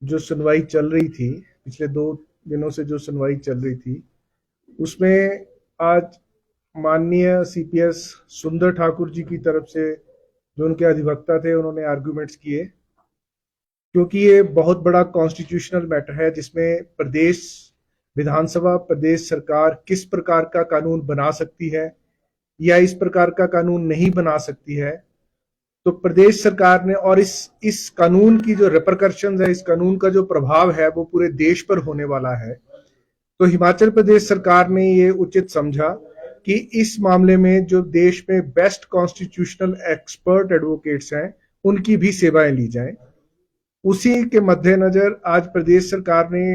जो सुनवाई चल रही थी, पिछले 2 दिनों से जो सुनवाई चल रही थी, उसमें आज माननीय सीपीएस सुंदर ठाकुर जी की तरफ से जो उनके अधिवक्ता थे, उन्होंने आर्गुमेंट्स किए, क्योंकि ये बहुत बड़ा कॉन्स्टिट्यूशनल मैटर है जिसमें प्रदेश विधानसभा, प्रदेश सरकार किस प्रकार का कानून बना सकती है या इस प्रकार का कानून नहीं बना सकती है। तो प्रदेश सरकार ने, और इस कानून की जो रिपरकशंस है, इस कानून का जो प्रभाव है वो पूरे देश पर होने वाला है। तो हिमाचल प्रदेश सरकार ने ये उचित समझा कि इस मामले में जो देश में बेस्ट कॉन्स्टिट्यूशनल एक्सपर्ट एडवोकेट्स हैं, उनकी भी सेवाएं ली जाएं। उसी के मद्देनजर आज प्रदेश सरकार ने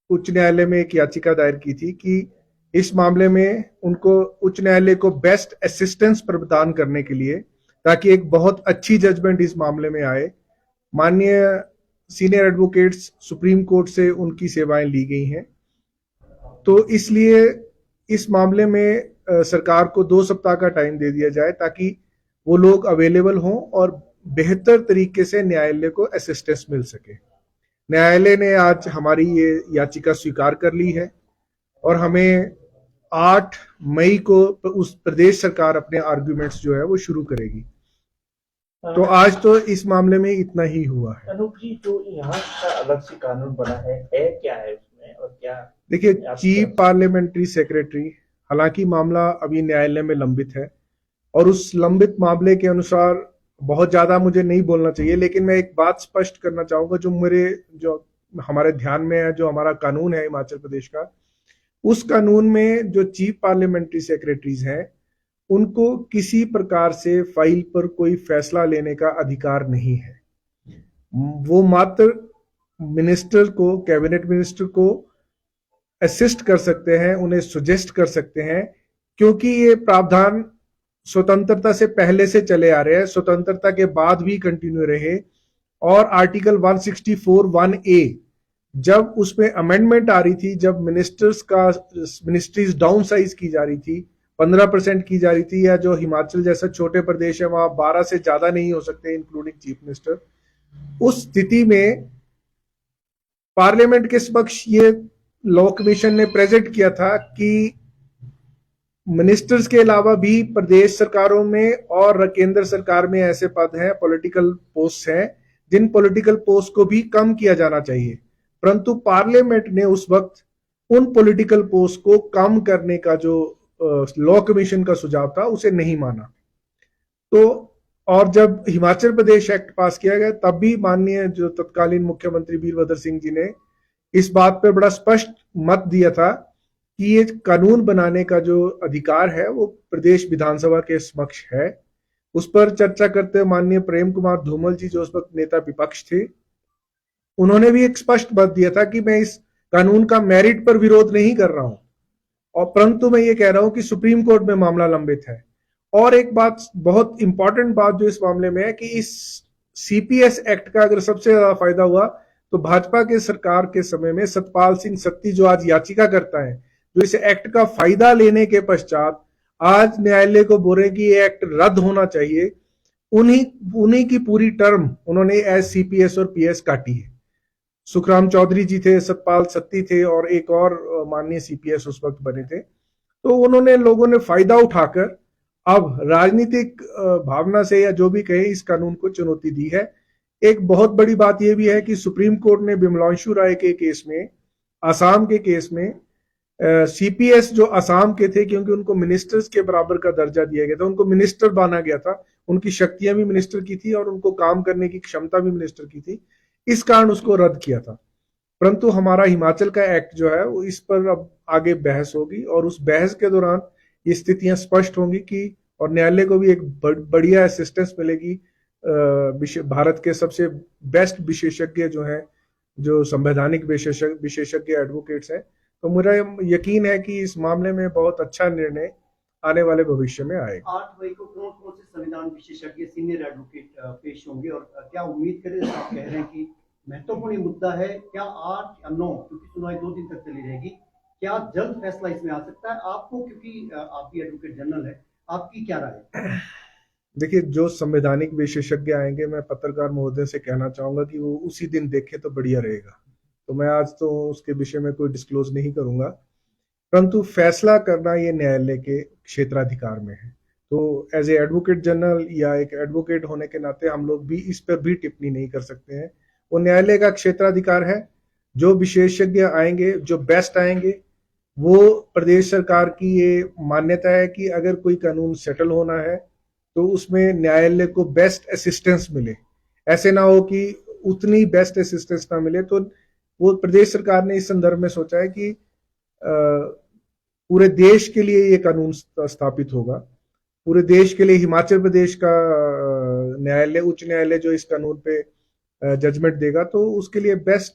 उच्च न्यायालय में एक याचिका दायर की थी कि इस मामले में उनको उच्च न्यायालय को बेस्ट असिस्टेंस प्रदान करने के लिए, ताकि एक बहुत अच्छी जजमेंट इस मामले में आए। माननीय सीनियर एडवोकेट्स सुप्रीम कोर्ट से उनकी सेवाएं ली गई हैं, तो इसलिए इस मामले में सरकार को 2 सप्ताह का टाइम दे दिया जाए ताकि वो लोग अवेलेबल हों और बेहतर तरीके से न्यायालय को असिस्टेंस मिल सके। न्यायालय ने आज हमारी ये याचिका स्वीकार कर ली है और हमें 8 मई को उस प्रदेश सरकार अपने आर्ग्यूमेंट्स जो है वो शुरू करेगी। तो आज तो इस मामले में इतना ही हुआ है। अनूप जी, जो यहाँ का अलग से कानून बना है क्या है उसमें और क्या? देखिए, चीफ पार्लियामेंट्री सेक्रेटरी, हालांकि मामला अभी न्यायालय में लंबित है और उस लंबित मामले के अनुसार बहुत ज्यादा मुझे नहीं बोलना चाहिए, लेकिन मैं एक बात स्पष्ट करना चाहूंगा जो हमारे ध्यान में है, जो हमारा कानून है हिमाचल प्रदेश का, उस कानून में जो चीफ पार्लियामेंट्री सेक्रेटरीज हैं, उनको किसी प्रकार से फाइल पर कोई फैसला लेने का अधिकार नहीं है। वो मात्र मिनिस्टर को, कैबिनेट मिनिस्टर को असिस्ट कर सकते हैं, उन्हें सुजेस्ट कर सकते हैं, क्योंकि ये प्रावधान स्वतंत्रता से पहले से चले आ रहे हैं, स्वतंत्रता के बाद भी कंटिन्यू रहे। और आर्टिकल 164(1)(a) जब उसमें अमेंडमेंट आ रही थी, जब मिनिस्ट्रीज डाउन साइज की जा रही थी, 15% की जा रही थी, या जो हिमाचल जैसा छोटे प्रदेश है वहां 12 से ज्यादा नहीं हो सकते इंक्लूडिंग चीफ मिनिस्टर, उस स्थिति में पार्लियामेंट के समक्ष ये लॉ कमीशन ने प्रेजेंट किया था कि मिनिस्टर्स के अलावा भी प्रदेश सरकारों में और केंद्र सरकार में ऐसे पद हैं, पॉलिटिकल पोस्ट हैं, जिन पॉलिटिकल पोस्ट को भी कम किया जाना चाहिए। परंतु पार्लियामेंट ने उस वक्त उन पॉलिटिकल पोस्ट को कम करने का जो लॉ कमीशन का सुझाव था, उसे नहीं माना। तो और जब हिमाचल प्रदेश एक्ट पास किया गया, तब भी माननीय जो तत्कालीन मुख्यमंत्री वीरभद्र सिंह जी ने इस बात पर बड़ा स्पष्ट मत दिया था कि ये कानून बनाने का जो अधिकार है वो प्रदेश विधानसभा के समक्ष है। उस पर चर्चा करते हुए माननीय प्रेम कुमार धूमल जी, जो उस वक्त नेता विपक्ष थे, उन्होंने भी एक स्पष्ट मत दिया था कि मैं इस कानून का मेरिट पर विरोध नहीं कर रहा हूं, और परंतु मैं ये कह रहा हूं कि सुप्रीम कोर्ट में मामला लंबित है। और एक बात, बहुत इंपॉर्टेंट बात जो इस मामले में है कि इस सीपीएस एक्ट का अगर सबसे ज्यादा फायदा हुआ तो भाजपा के सरकार के समय में सतपाल सिंह सत्ती, जो आज याचिका करता है, जो इस एक्ट का फायदा लेने के पश्चात आज न्यायालय को बोल रहे कि ये एक्ट रद्द होना चाहिए, उन्हीं की पूरी टर्म उन्होंने एज सीपीएस और पीएस काटी है। सुखराम चौधरी जी थे, सतपाल सत्ती थे और एक और माननीय सीपीएस उस वक्त बने थे। तो उन्होंने, लोगों ने फायदा उठाकर अब राजनीतिक भावना से या जो भी कहे, इस कानून को चुनौती दी है। एक बहुत बड़ी बात यह भी है कि सुप्रीम कोर्ट ने बिमलांशु राय के केस में, आसाम के केस में, सीपीएस जो आसाम के थे, क्योंकि उनको मिनिस्टर्स के बराबर का दर्जा दिया गया था, उनको मिनिस्टर माना गया था, उनकी शक्तियां भी मिनिस्टर की थी और उनको काम करने की क्षमता भी मिनिस्टर की थी, इस कारण उसको रद्द किया था। परंतु हमारा हिमाचल का एक्ट जो है वो इस पर अब आगे बहस होगी और उस बहस के दौरान ये स्थितियां स्पष्ट होंगी कि, और न्यायालय को भी एक बढ़िया असिस्टेंस मिलेगी भारत के सबसे बेस्ट विशेषज्ञ जो हैं, जो संवैधानिक विशेषज्ञ एडवोकेट्स हैं। तो मेरा यकीन है कि इस मामले में बहुत अच्छा निर्णय आने वाले भविष्य में आएगा। 8 मई को कौन कौन से संविधान विशेषज्ञ, सीनियर एडवोकेट पेश होंगे और क्या उम्मीद करें? आप कह रहे हैं कि महत्वपूर्ण मुद्दा है, क्या 8 या 9, क्योंकि सुनवाई 2 दिन तक चली रहेगी, क्या जल्द फैसला इसमें आ सकता है आपको, क्योंकि आप भी एडवोकेट जनरल है, आपकी क्या राय है? देखिए, जो संवैधानिक विशेषज्ञ आएंगे, मैं पत्रकार महोदय से कहना चाहूंगा कि वो उसी दिन देखे तो बढ़िया रहेगा। तो मैं आज तो उसके विषय में कोई डिस्क्लोज नहीं करूंगा, परंतु फैसला करना ये न्यायालय के क्षेत्राधिकार में है। तो एज ए एडवोकेट जनरल या एक एडवोकेट होने के नाते हम लोग भी इस पर भी टिप्पणी नहीं कर सकते हैं। वो न्यायालय का क्षेत्राधिकार है। जो विशेषज्ञ आएंगे, जो बेस्ट आएंगे, वो प्रदेश सरकार की ये मान्यता है कि अगर कोई कानून सेटल होना है तो उसमें न्यायालय को बेस्ट असिस्टेंस मिले। ऐसे ना हो कि उतनी बेस्ट असिस्टेंस ना मिले। तो वो प्रदेश सरकार ने इस संदर्भ में सोचा है कि पूरे देश के लिए ये कानून स्थापित होगा। पूरे देश के लिए हिमाचल प्रदेश का न्यायालय, उच्च न्यायालय जो इस कानून पे जजमेंट देगा, तो उसके लिए बेस्ट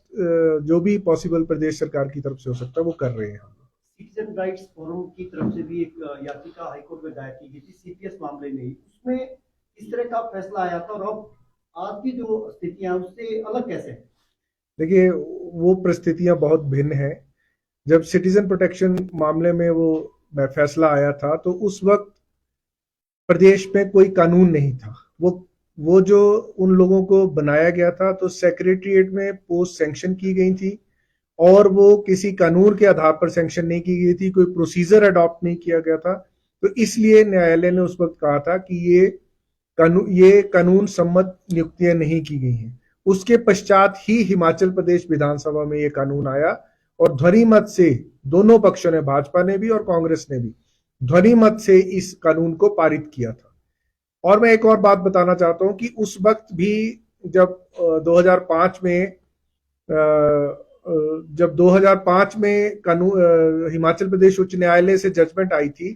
जो भी पॉसिबल प्रदेश सरकार की तरफ से हो सकता है वो कर रहे हैं। सिटीजन राइट्स फोरम की तरफ से भी एक याचिका हाईकोर्ट में दायर की गई थी सीपीएस मामले में ही, उसमें इस तरह का फैसला आया था और अब आज की जो स्थितियां उससे अलग कैसे है? देखिए, वो परिस्थितियां बहुत भिन्न हैं। जब सिटीजन प्रोटेक्शन मामले में वो फैसला आया था तो उस वक्त प्रदेश में कोई कानून नहीं था। वो जो उन लोगों को बनाया गया था, तो सेक्रेटरीट में पोस्ट सैंक्शन की गई थी और वो किसी कानून के आधार पर सैंक्शन नहीं की गई थी, कोई प्रोसीजर अडॉप्ट नहीं किया गया था। तो इसलिए न्यायालय ने उस वक्त कहा था कि ये कानून सम्मत नियुक्तियां नहीं की गई हैं। उसके पश्चात ही हिमाचल प्रदेश विधानसभा में ये कानून आया और ध्वनि मत से दोनों पक्षों ने, भाजपा ने भी और कांग्रेस ने भी, ध्वनि मत से इस कानून को पारित किया था। और मैं एक और बात बताना चाहता हूं कि उस वक्त भी जब 2005 में जब 2005 में कानून हिमाचल प्रदेश उच्च न्यायालय से जजमेंट आई थी,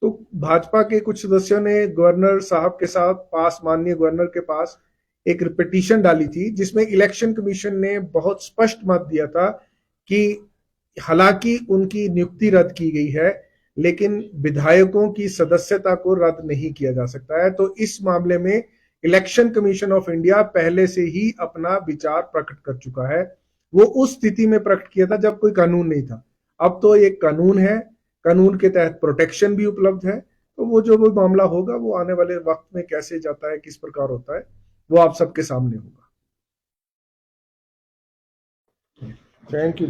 तो भाजपा के कुछ सदस्यों ने गवर्नर साहब के साथ पास, माननीय गवर्नर के पास एक पिटीशन डाली थी जिसमें इलेक्शन कमीशन ने बहुत स्पष्ट मत दिया था कि हालांकि उनकी नियुक्ति रद्द की गई है, लेकिन विधायकों की सदस्यता को रद्द नहीं किया जा सकता है। तो इस मामले में इलेक्शन कमीशन ऑफ इंडिया पहले से ही अपना विचार प्रकट कर चुका है। वो उस स्थिति में प्रकट किया था जब कोई कानून नहीं था। अब तो एक कानून है, कानून के तहत प्रोटेक्शन भी उपलब्ध है। तो वो जो वो मामला होगा वो आने वाले वक्त में कैसे जाता है, किस प्रकार होता है, वो आप सबके सामने होगा। Thank you.